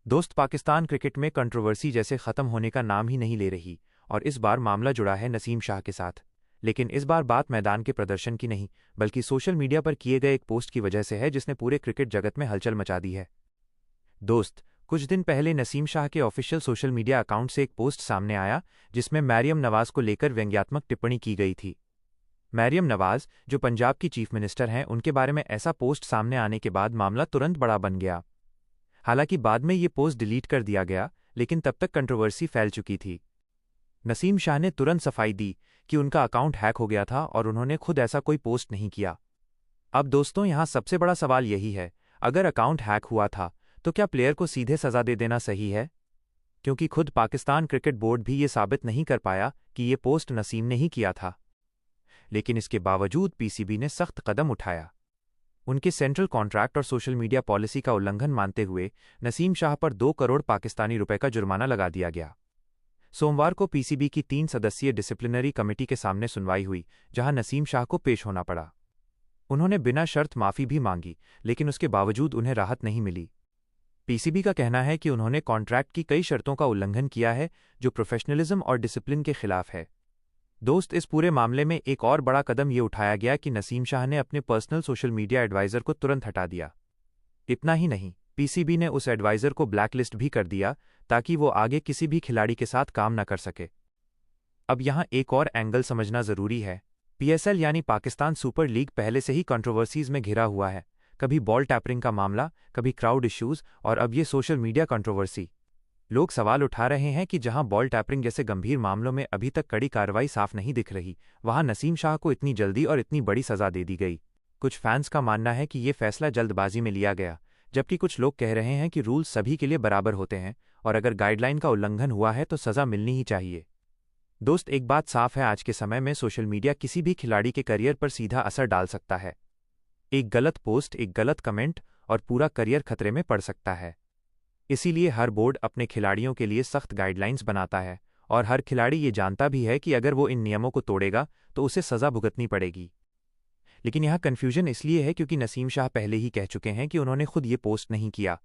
दोस्त, पाकिस्तान क्रिकेट में कंट्रोवर्सी जैसे ख़त्म होने का नाम ही नहीं ले रही और इस बार मामला जुड़ा है नसीम शाह के साथ। लेकिन इस बार बात मैदान के प्रदर्शन की नहीं, बल्कि सोशल मीडिया पर किए गए एक पोस्ट की वजह से है जिसने पूरे क्रिकेट जगत में हलचल मचा दी है। दोस्त, कुछ दिन पहले नसीम शाह के ऑफिशियल सोशल मीडिया अकाउंट से एक पोस्ट सामने आया जिसमें मरियम नवाज को लेकर व्यंग्यात्मक टिप्पणी की गई थी। मरियम नवाज, जो पंजाब की चीफ मिनिस्टर हैं, उनके बारे में ऐसा पोस्ट सामने आने के बाद मामला तुरंत बड़ा बन गया। हालांकि बाद में ये पोस्ट डिलीट कर दिया गया, लेकिन तब तक कंट्रोवर्सी फैल चुकी थी। नसीम शाह ने तुरंत सफाई दी कि उनका अकाउंट हैक हो गया था और उन्होंने खुद ऐसा कोई पोस्ट नहीं किया। अब दोस्तों, यहाँ सबसे बड़ा सवाल यही है, अगर अकाउंट हैक हुआ था तो क्या प्लेयर को सीधे सजा दे देना सही है? क्योंकि खुद पाकिस्तान क्रिकेट बोर्ड भी ये साबित नहीं कर पाया कि ये पोस्ट नसीम ने ही किया था। लेकिन इसके बावजूद पीसीबी ने सख्त कदम उठाया। उनके सेंट्रल कॉन्ट्रैक्ट और सोशल मीडिया पॉलिसी का उल्लंघन मानते हुए नसीम शाह पर 2 करोड़ पाकिस्तानी रुपए का जुर्माना लगा दिया गया। सोमवार को पीसीबी की 3 सदस्यीय डिसिप्लिनरी कमेटी के सामने सुनवाई हुई, जहां नसीम शाह को पेश होना पड़ा। उन्होंने बिना शर्त माफी भी मांगी, लेकिन उसके बावजूद उन्हें राहत नहीं मिली। पीसीबी का कहना है कि उन्होंने कॉन्ट्रैक्ट की कई शर्तों का उल्लंघन किया है, जो प्रोफेशनलिज्म और डिसिप्लिन के खिलाफ है। दोस्त, इस पूरे मामले में एक और बड़ा कदम ये उठाया गया कि नसीम शाह ने अपने पर्सनल सोशल मीडिया एडवाइजर को तुरंत हटा दिया। इतना ही नहीं, पीसीबी ने उस एडवाइजर को ब्लैकलिस्ट भी कर दिया ताकि वो आगे किसी भी खिलाड़ी के साथ काम न कर सके। अब यहाँ एक और एंगल समझना जरूरी है। पीएसएल यानी पाकिस्तान सुपर लीग पहले से ही कंट्रोवर्सीज में घिरा हुआ है। कभी बॉल टैपरिंग का मामला, कभी क्राउड इश्यूज और अब ये सोशल मीडिया कंट्रोवर्सी। लोग सवाल उठा रहे हैं कि जहां बॉल टैपरिंग जैसे गंभीर मामलों में अभी तक कड़ी कार्रवाई साफ नहीं दिख रही, वहां नसीम शाह को इतनी जल्दी और इतनी बड़ी सजा दे दी गई। कुछ फैंस का मानना है कि ये फैसला जल्दबाजी में लिया गया, जबकि कुछ लोग कह रहे हैं कि रूल सभी के लिए बराबर होते हैं और अगर गाइडलाइन का उल्लंघन हुआ है तो सजा मिलनी ही चाहिए। दोस्त, एक बात साफ है, आज के समय में सोशल मीडिया किसी भी खिलाड़ी के करियर पर सीधा असर डाल सकता है। एक गलत पोस्ट, एक गलत कमेंट और पूरा करियर खतरे में पड़ सकता है। इसीलिए हर बोर्ड अपने खिलाड़ियों के लिए सख्त गाइडलाइंस बनाता है और हर खिलाड़ी ये जानता भी है कि अगर वो इन नियमों को तोड़ेगा तो उसे सजा भुगतनी पड़ेगी। लेकिन यहाँ कन्फ्यूजन इसलिए है क्योंकि नसीम शाह पहले ही कह चुके हैं कि उन्होंने खुद ये पोस्ट नहीं किया।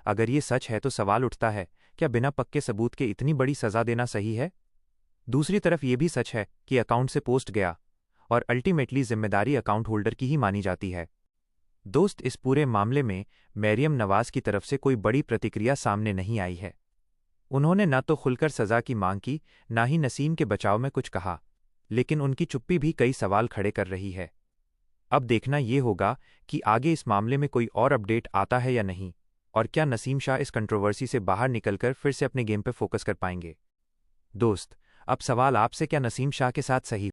अगर ये सच है तो सवाल उठता है, क्या बिना पक्के सबूत के इतनी बड़ी सजा देना सही है? दूसरी तरफ ये भी सच है कि अकाउंट से पोस्ट गया और अल्टीमेटली जिम्मेदारी अकाउंट होल्डर की ही मानी जाती है। दोस्त, इस पूरे मामले में मरियम नवाज की तरफ से कोई बड़ी प्रतिक्रिया सामने नहीं आई है। उन्होंने न तो खुलकर सजा की मांग की, न ही नसीम के बचाव में कुछ कहा, लेकिन उनकी चुप्पी भी कई सवाल खड़े कर रही है। अब देखना ये होगा कि आगे इस मामले में कोई और अपडेट आता है या नहीं, और क्या नसीम शाह इस कंट्रोवर्सी से बाहर निकलकर फिर से अपने गेम पर फोकस कर पाएंगे। दोस्त, अब सवाल आपसे, क्या नसीम शाह के साथ सही